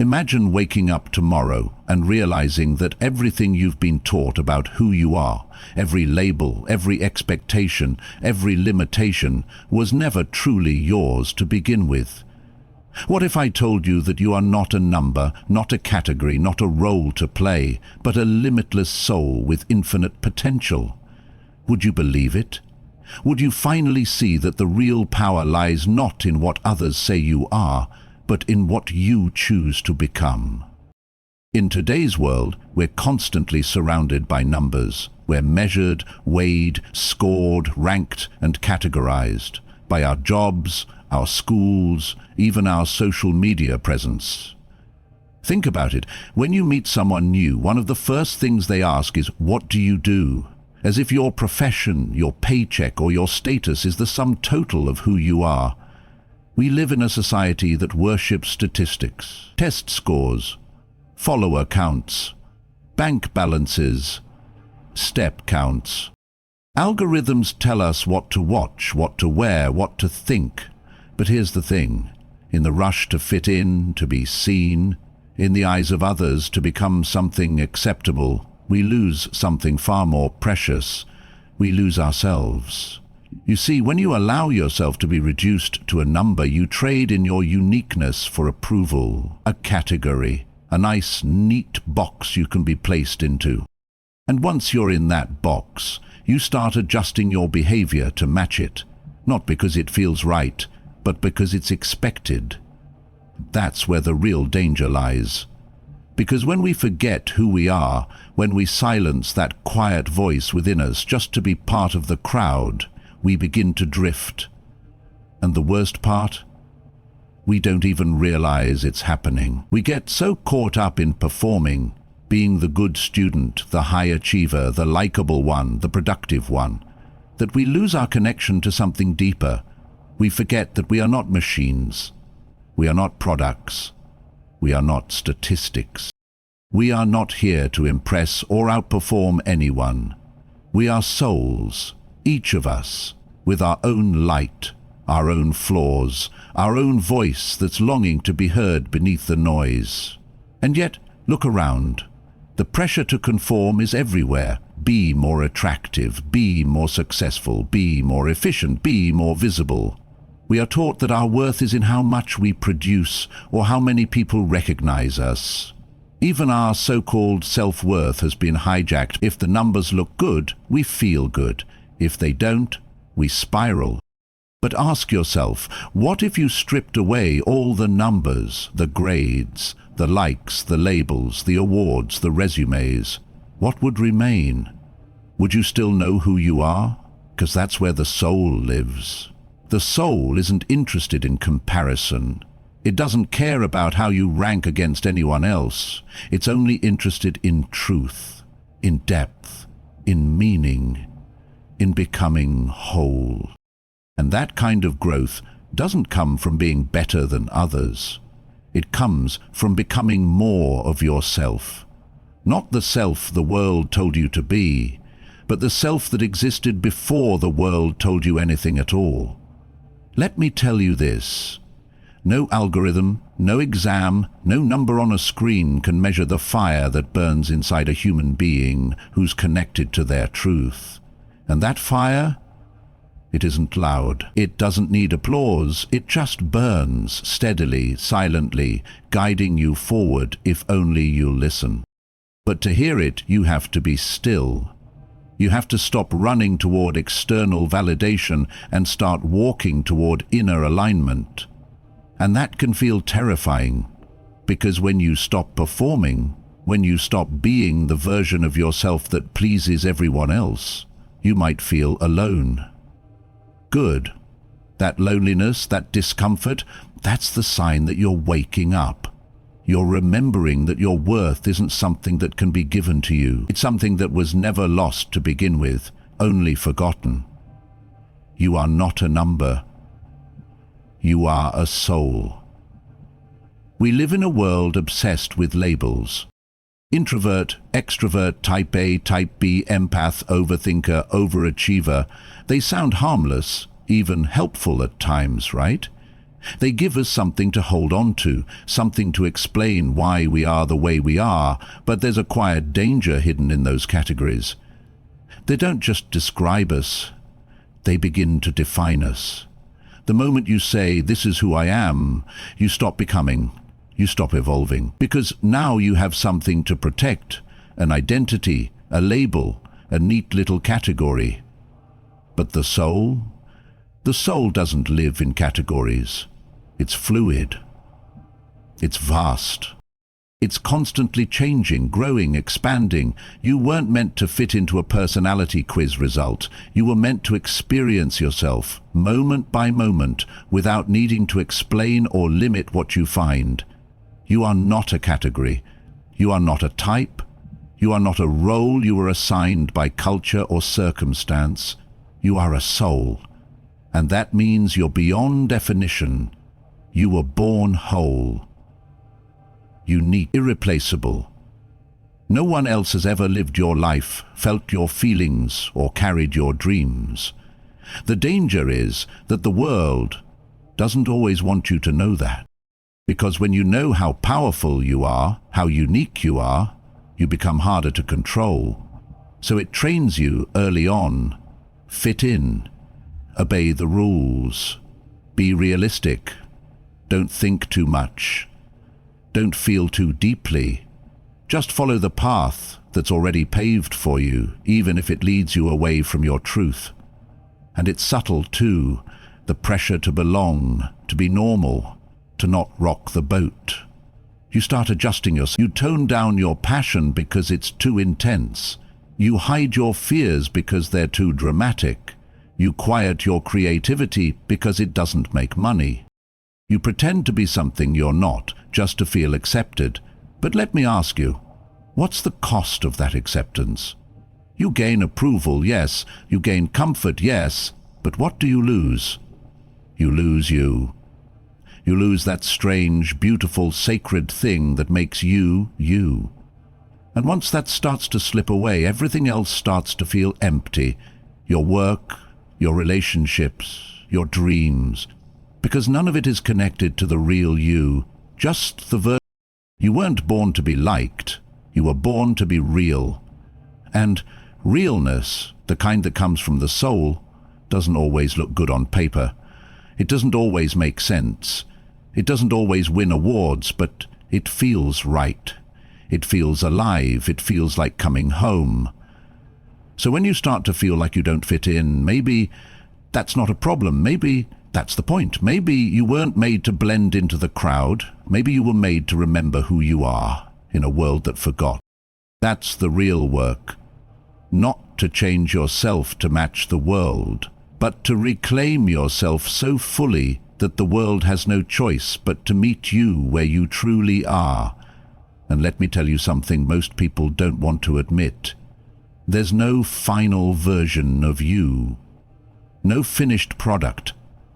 Imagine waking up tomorrow and realizing that everything you've been taught about who you are, every label, every expectation, every limitation, was never truly yours to begin with. What if I told you that you are not a number, not a category, not a role to play, but a limitless soul with infinite potential? Would you believe it? Would you finally see that the real power lies not in what others say you are, but in what you choose to become? In today's world, we're constantly surrounded by numbers. We're measured, weighed, scored, ranked, and categorized by our jobs, our schools, even our social media presence. Think about it. When you meet someone new, one of the first things they ask is, "What do you do?" As if your profession, your paycheck, or your status is the sum total of who you are. We live in a society that worships statistics, test scores, follower counts, bank balances, step counts. Algorithms tell us what to watch, what to wear, what to think. But here's the thing. In the rush to fit in, to be seen, in the eyes of others to become something acceptable, we lose something far more precious. We lose ourselves. You see, when you allow yourself to be reduced to a number, you trade in your uniqueness for approval, a category, a nice, neat box you can be placed into. And once you're in that box, you start adjusting your behavior to match it, not because it feels right, but because it's expected. That's where the real danger lies. Because when we forget who we are, when we silence that quiet voice within us just to be part of the crowd, we begin to drift. And the worst part? We don't even realize it's happening. We get so caught up in performing, being the good student, the high achiever, the likable one, the productive one, that we lose our connection to something deeper. We forget that we are not machines. We are not products. We are not statistics. We are not here to impress or outperform anyone. We are souls, each of us, with our own light, our own flaws, our own voice that's longing to be heard beneath the noise. And yet, look around. The pressure to conform is everywhere. Be more attractive, be more successful, be more efficient, be more visible. We are taught that our worth is in how much we produce or how many people recognize us. Even our so-called self-worth has been hijacked. If the numbers look good, we feel good. If they don't, we spiral. But ask yourself, what if you stripped away all the numbers, the grades, the likes, the labels, the awards, the resumes? What would remain? Would you still know who you are? Because that's where the soul lives. The soul isn't interested in comparison. It doesn't care about how you rank against anyone else. It's only interested in truth, in depth, in meaning, in becoming whole. And that kind of growth doesn't come from being better than others. It comes from becoming more of yourself. Not the self the world told you to be, but the self that existed before the world told you anything at all. Let me tell you this. No algorithm, no exam, no number on a screen can measure the fire that burns inside a human being who's connected to their truth. And that fire? It isn't loud. It doesn't need applause. It just burns steadily, silently, guiding you forward if only you listen. But to hear it, you have to be still. You have to stop running toward external validation and start walking toward inner alignment. And that can feel terrifying, because when you stop performing, when you stop being the version of yourself that pleases everyone else, you might feel alone. Good. That loneliness, that discomfort, that's the sign that you're waking up. You're remembering that your worth isn't something that can be given to you. It's something that was never lost to begin with, only forgotten. You are not a number. You are a soul. We live in a world obsessed with labels. Introvert, extrovert, type A, type B, empath, overthinker, overachiever. They sound harmless, even helpful at times, right? They give us something to hold on to, something to explain why we are the way we are, but there's a quiet danger hidden in those categories. They don't just describe us, they begin to define us. The moment you say, "This is who I am," you stop becoming, you stop evolving, because now you have something to protect, an identity, a label, a neat little category. But the soul? The soul doesn't live in categories. It's fluid. It's vast. It's constantly changing, growing, expanding. You weren't meant to fit into a personality quiz result. You were meant to experience yourself, moment by moment, without needing to explain or limit what you find. You are not a category. You are not a type. You are not a role you were assigned by culture or circumstance. You are a soul. And that means you're beyond definition. You were born whole. Unique, irreplaceable. No one else has ever lived your life, felt your feelings, or carried your dreams. The danger is that the world doesn't always want you to know that. Because when you know how powerful you are, how unique you are, you become harder to control. So it trains you early on. Fit in. Obey the rules. Be realistic. Don't think too much. Don't feel too deeply. Just follow the path that's already paved for you, even if it leads you away from your truth. And it's subtle too, the pressure to belong, to be normal, to not rock the boat. You start adjusting yourself. You tone down your passion because it's too intense. You hide your fears because they're too dramatic. You quiet your creativity because it doesn't make money. You pretend to be something you're not, just to feel accepted. But let me ask you, what's the cost of that acceptance? You gain approval, yes. You gain comfort, yes. But what do you lose? You lose you. You lose that strange, beautiful, sacred thing that makes you, you. And once that starts to slip away, everything else starts to feel empty. Your work, your relationships, your dreams. Because none of it is connected to the real you, just the version. You weren't born to be liked, you were born to be real. And realness, the kind that comes from the soul, doesn't always look good on paper. It doesn't always make sense. It doesn't always win awards, but it feels right. It feels alive. It feels like coming home. So when you start to feel like you don't fit in, maybe that's not a problem. Maybe that's the point. Maybe you weren't made to blend into the crowd. Maybe you were made to remember who you are in a world that forgot. That's the real work. Not to change yourself to match the world, but to reclaim yourself so fully that the world has no choice but to meet you where you truly are. And let me tell you something most people don't want to admit. There's no final version of you. No finished product.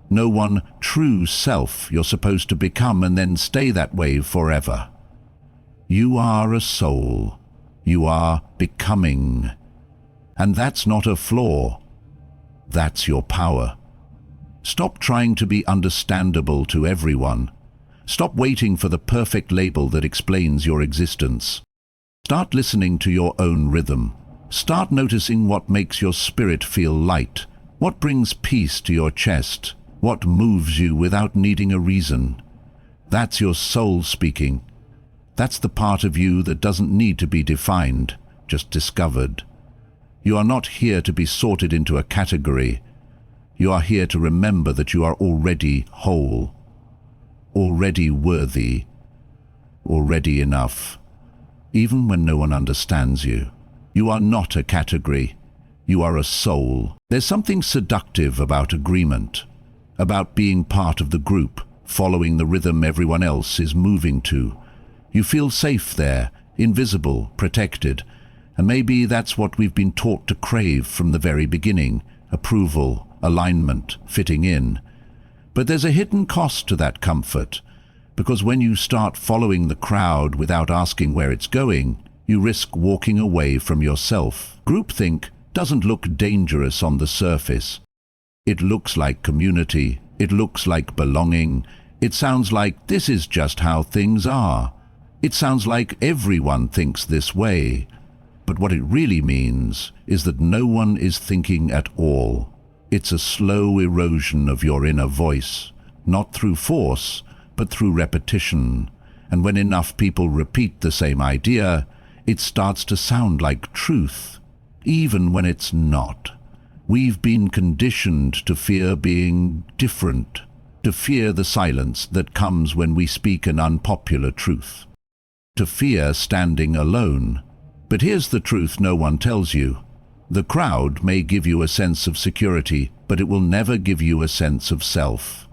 No one true self you're supposed to become and then stay that way forever. You are a soul. You are becoming. And that's not a flaw. That's your power. Stop trying to be understandable to everyone. Stop waiting for the perfect label that explains your existence. Start listening to your own rhythm. Start noticing what makes your spirit feel light, what brings peace to your chest, what moves you without needing a reason. That's your soul speaking. That's the part of you that doesn't need to be defined, just discovered. You are not here to be sorted into a category. You are here to remember that you are already whole, already worthy, already enough, even when no one understands you. You are not a category. You are a soul. There's something seductive about agreement, about being part of the group, following the rhythm everyone else is moving to. You feel safe there, invisible, protected, and maybe that's what we've been taught to crave from the very beginning: approval, alignment, fitting in. But there's a hidden cost to that comfort, because when you start following the crowd without asking where it's going, you risk walking away from yourself. Groupthink doesn't look dangerous on the surface. It looks like community. It looks like belonging. It sounds like this is just how things are. It sounds like everyone thinks this way. But what it really means is that no one is thinking at all. It's a slow erosion of your inner voice, not through force, but through repetition. And when enough people repeat the same idea, it starts to sound like truth, even when it's not. We've been conditioned to fear being different, to fear the silence that comes when we speak an unpopular truth, to fear standing alone. But here's the truth no one tells you. The crowd may give you a sense of security, but it will never give you a sense of self.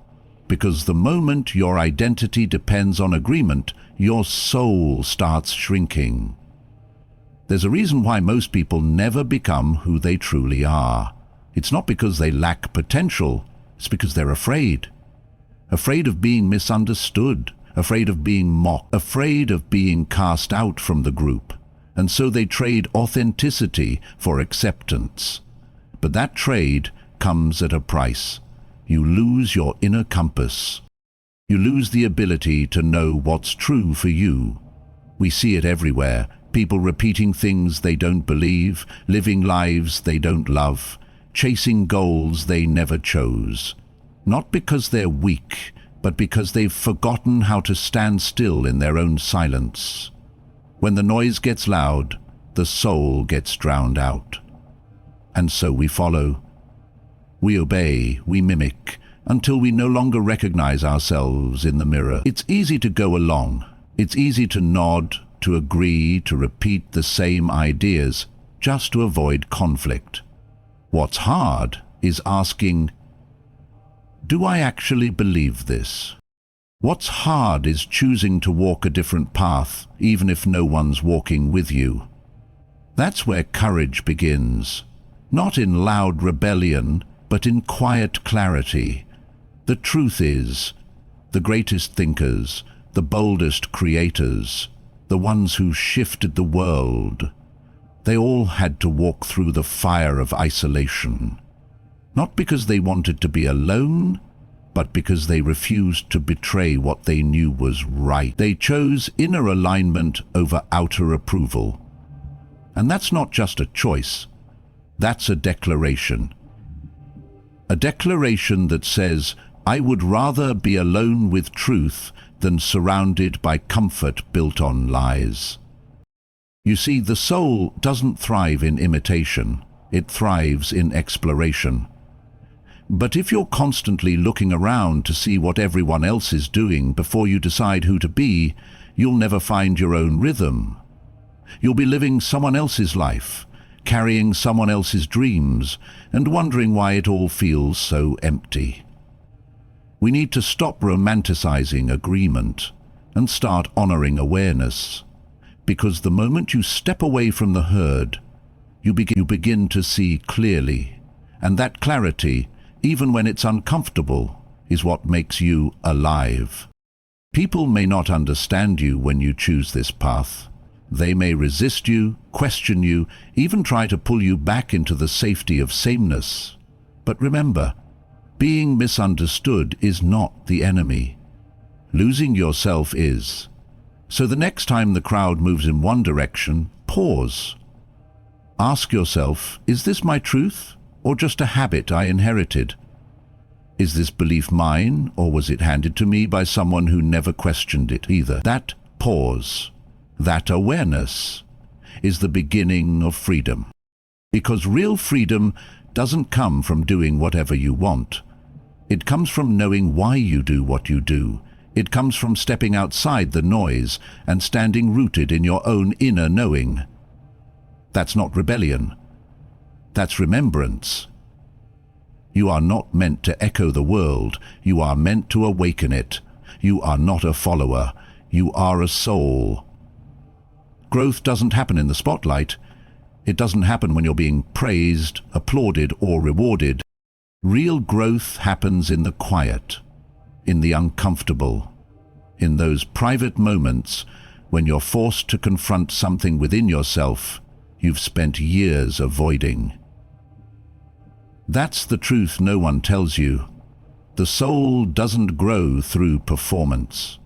Because the moment your identity depends on agreement, your soul starts shrinking. There's a reason why most people never become who they truly are. It's not because they lack potential, it's because they're afraid. Afraid of being misunderstood, afraid of being mocked, afraid of being cast out from the group. And so they trade authenticity for acceptance. But that trade comes at a price. You lose your inner compass. You lose the ability to know what's true for you. We see it everywhere. People repeating things they don't believe, living lives they don't love, chasing goals they never chose. Not because they're weak, but because they've forgotten how to stand still in their own silence. When the noise gets loud, the soul gets drowned out. And so we follow. We obey, we mimic, until we no longer recognize ourselves in the mirror. It's easy to go along. It's easy to nod, to agree, to repeat the same ideas, just to avoid conflict. What's hard is asking, do I actually believe this? What's hard is choosing to walk a different path, even if no one's walking with you. That's where courage begins, not in loud rebellion, but in quiet clarity. The truth is, the greatest thinkers, the boldest creators, the ones who shifted the world, they all had to walk through the fire of isolation. Not because they wanted to be alone, but because they refused to betray what they knew was right. They chose inner alignment over outer approval. And that's not just a choice, that's a declaration. A declaration that says, I would rather be alone with truth than surrounded by comfort built on lies. You see, the soul doesn't thrive in imitation, it thrives in exploration. But if you're constantly looking around to see what everyone else is doing before you decide who to be, you'll never find your own rhythm. You'll be living someone else's life, carrying someone else's dreams, and wondering why it all feels so empty. We need to stop romanticizing agreement and start honoring awareness. Because the moment you step away from the herd, you begin to see clearly. And that clarity, even when it's uncomfortable, is what makes you alive. People may not understand you when you choose this path. They may resist you, question you, even try to pull you back into the safety of sameness. But remember, being misunderstood is not the enemy. Losing yourself is. So the next time the crowd moves in one direction, pause. Ask yourself, is this my truth, or just a habit I inherited? Is this belief mine, or was it handed to me by someone who never questioned it either? That pause, that awareness, is the beginning of freedom. Because real freedom doesn't come from doing whatever you want. It comes from knowing why you do what you do. It comes from stepping outside the noise and standing rooted in your own inner knowing. That's not rebellion. That's remembrance. You are not meant to echo the world. You are meant to awaken it. You are not a follower. You are a soul. Growth doesn't happen in the spotlight. It doesn't happen when you're being praised, applauded, or rewarded. Real growth happens in the quiet, in the uncomfortable, in those private moments when you're forced to confront something within yourself you've spent years avoiding. That's the truth no one tells you. The soul doesn't grow through performance.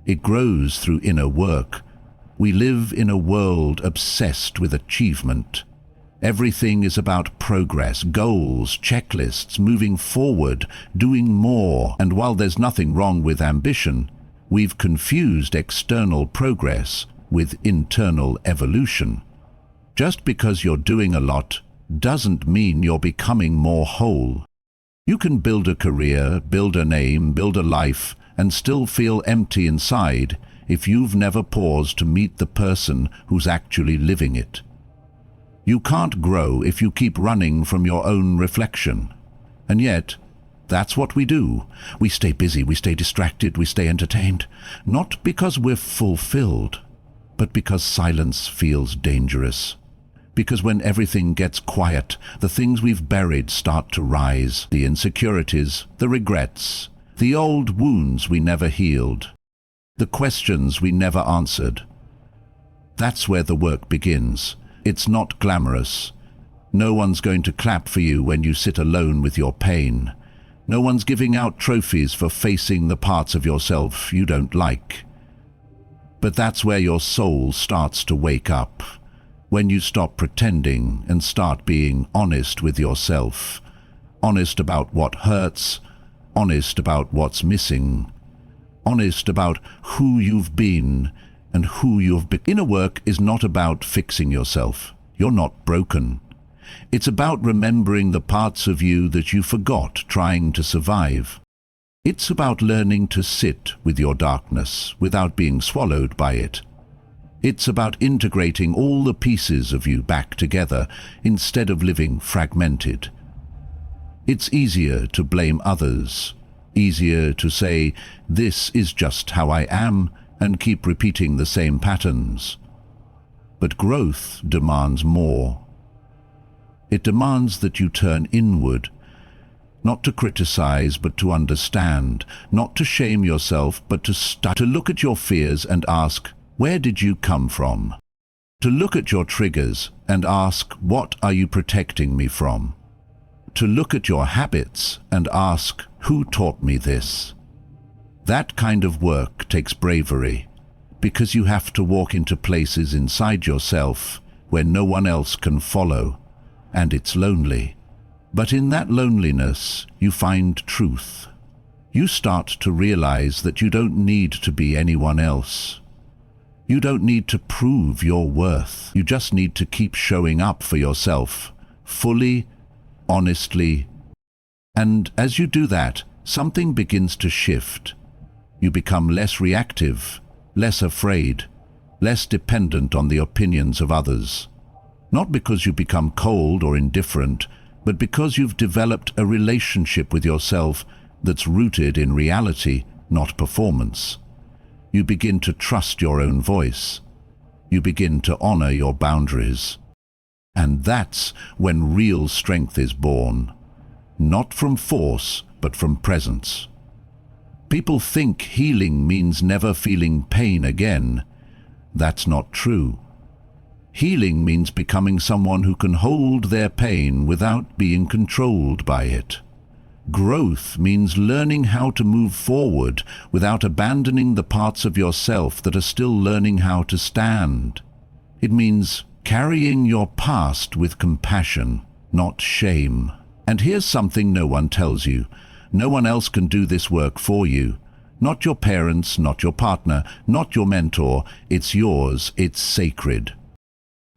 It grows through inner work. We live in a world obsessed with achievement. Everything is about progress, goals, checklists, moving forward, doing more. And while there's nothing wrong with ambition, we've confused external progress with internal evolution. Just because you're doing a lot doesn't mean you're becoming more whole. You can build a career, build a name, build a life, and still feel empty inside if you've never paused to meet the person who's actually living it. You can't grow if you keep running from your own reflection. And yet, that's what we do. We stay busy, we stay distracted, we stay entertained. Not because we're fulfilled, but because silence feels dangerous. Because when everything gets quiet, the things we've buried start to rise. The insecurities, the regrets, the old wounds we never healed, the questions we never answered. That's where the work begins. It's not glamorous. No one's going to clap for you when you sit alone with your pain. No one's giving out trophies for facing the parts of yourself you don't like. But that's where your soul starts to wake up. When you stop pretending and start being honest with yourself. Honest about what hurts, honest about what's missing, honest about who you've been and who you've become. Inner work is not about fixing yourself. You're not broken. It's about remembering the parts of you that you forgot trying to survive. It's about learning to sit with your darkness without being swallowed by it. It's about integrating all the pieces of you back together instead of living fragmented. It's easier to blame others, easier to say, "This is just how I am," and keep repeating the same patterns. But growth demands more. It demands that you turn inward, not to criticize but to understand, not to shame yourself but to look at your fears and ask, where did you come from? To look at your triggers and ask, what are you protecting me from? To look at your habits and ask, who taught me this? That kind of work takes bravery, because you have to walk into places inside yourself where no one else can follow, and it's lonely. But in that loneliness, you find truth. You start to realize that you don't need to be anyone else. You don't need to prove your worth. You just need to keep showing up for yourself, fully, honestly. And as you do that, something begins to shift. You become less reactive, less afraid, less dependent on the opinions of others. Not because you become cold or indifferent, but because you've developed a relationship with yourself that's rooted in reality, not performance. You begin to trust your own voice. You begin to honor your boundaries. And that's when real strength is born. Not from force, but from presence. People think healing means never feeling pain again. That's not true. Healing means becoming someone who can hold their pain without being controlled by it. Growth means learning how to move forward without abandoning the parts of yourself that are still learning how to stand. It means carrying your past with compassion, not shame. And here's something no one tells you. No one else can do this work for you. Not your parents, not your partner, not your mentor. It's yours, it's sacred.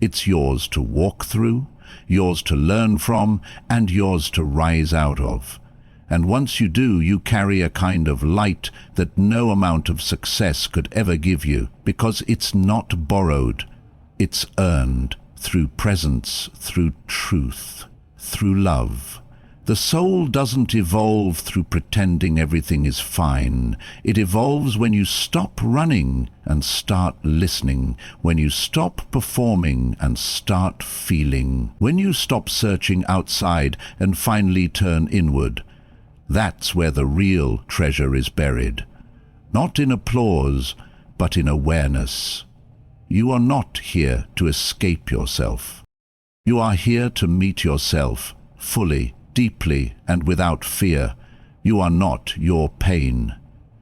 It's yours to walk through, yours to learn from, and yours to rise out of. And once you do, you carry a kind of light that no amount of success could ever give you, because it's not borrowed. It's earned through presence, through truth, through love. The soul doesn't evolve through pretending everything is fine. It evolves when you stop running and start listening, when you stop performing and start feeling, when you stop searching outside and finally turn inward. That's where the real treasure is buried. Not in applause, but in awareness. You are not here to escape yourself. You are here to meet yourself fully, deeply, and without fear, You are not your pain.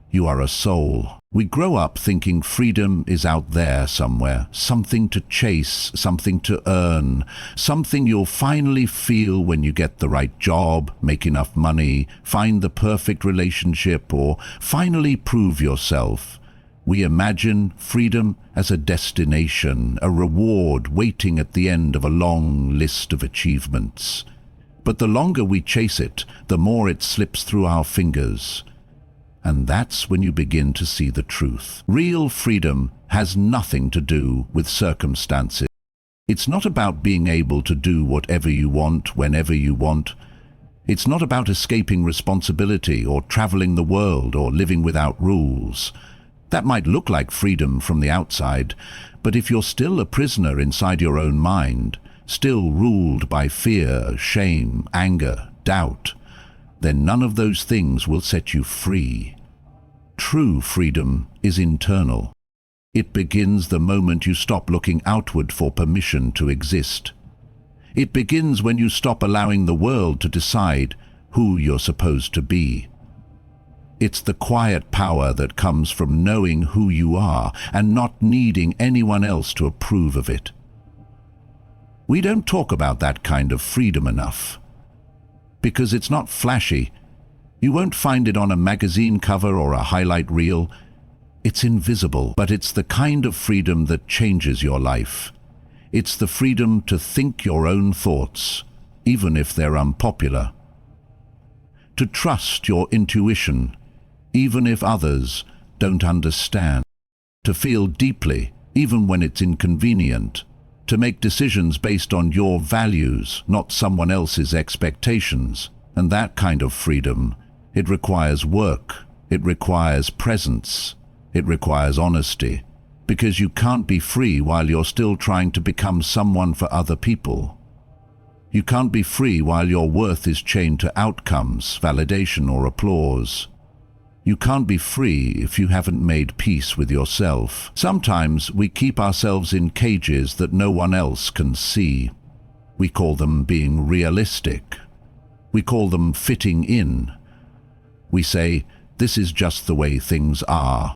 You are a soul. We grow up thinking freedom is out there somewhere, something to chase, something to earn, something you'll finally feel when you get the right job, make enough money, find the perfect relationship, or finally prove yourself. We imagine freedom as a destination, a reward waiting at the end of a long list of achievements. But the longer we chase it, the more it slips through our fingers. And that's when you begin to see the truth. Real freedom has nothing to do with circumstances. It's not about being able to do whatever you want, whenever you want. It's not about escaping responsibility or traveling the world or living without rules. That might look like freedom from the outside, but if you're still a prisoner inside your own mind, still ruled by fear, shame, anger, doubt, then none of those things will set you free. True freedom is internal. It begins the moment you stop looking outward for permission to exist. It begins when you stop allowing the world to decide who you're supposed to be. It's the quiet power that comes from knowing who you are and not needing anyone else to approve of it. We don't talk about that kind of freedom enough, because it's not flashy. You won't find it on a magazine cover or a highlight reel. It's invisible, but it's the kind of freedom that changes your life. It's the freedom to think your own thoughts, even if they're unpopular. To trust your intuition, even if others don't understand. To feel deeply, even when it's inconvenient. To make decisions based on your values, not someone else's expectations. And that kind of freedom, it requires work, it requires presence, it requires honesty, because you can't be free while you're still trying to become someone for other people. You can't be free while your worth is chained to outcomes, validation, or applause. You can't be free if you haven't made peace with yourself. Sometimes we keep ourselves in cages that no one else can see. We call them being realistic. We call them fitting in. We say, this is just the way things are.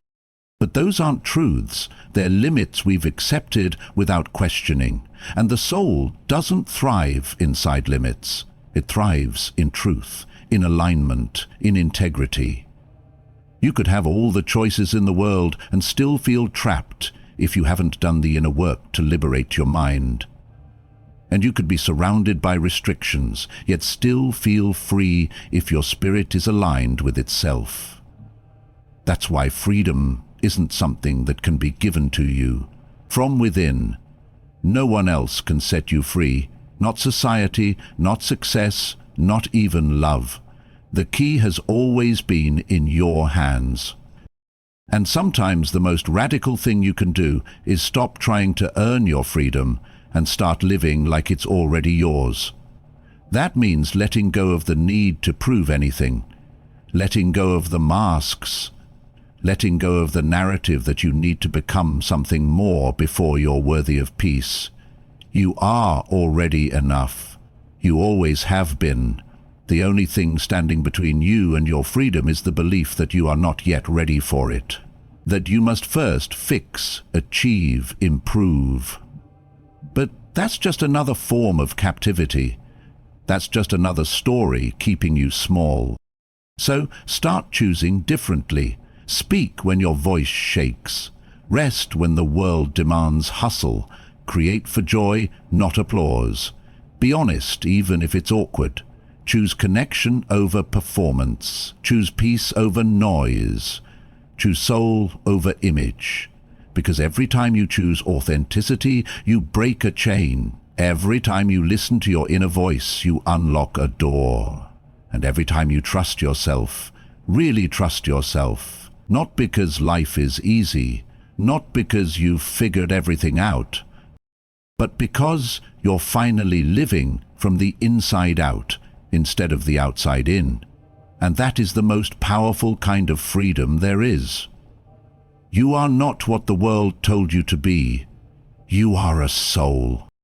But those aren't truths. They're limits we've accepted without questioning. And the soul doesn't thrive inside limits. It thrives in truth, in alignment, in integrity. You could have all the choices in the world and still feel trapped if you haven't done the inner work to liberate your mind. And you could be surrounded by restrictions, yet still feel free if your spirit is aligned with itself. That's why freedom isn't something that can be given to you. From within, no one else can set you free, not society, not success, not even love. The key has always been in your hands. And sometimes the most radical thing you can do is stop trying to earn your freedom and start living like it's already yours. That means letting go of the need to prove anything, letting go of the masks, letting go of the narrative that you need to become something more before you're worthy of peace. You are already enough. You always have been. The only thing standing between you and your freedom is the belief that you are not yet ready for it. That you must first fix, achieve, improve. But that's just another form of captivity. That's just another story keeping you small. So start choosing differently. Speak when your voice shakes. Rest when the world demands hustle. Create for joy, not applause. Be honest, even if it's awkward. Choose connection over performance. Choose peace over noise. Choose soul over image. Because every time you choose authenticity, you break a chain. Every time you listen to your inner voice, you unlock a door. And every time you trust yourself, really trust yourself, not because life is easy, not because you've figured everything out, but because you're finally living from the inside out, instead of the outside in. And that is the most powerful kind of freedom there is. You are not what the world told you to be. You are a soul.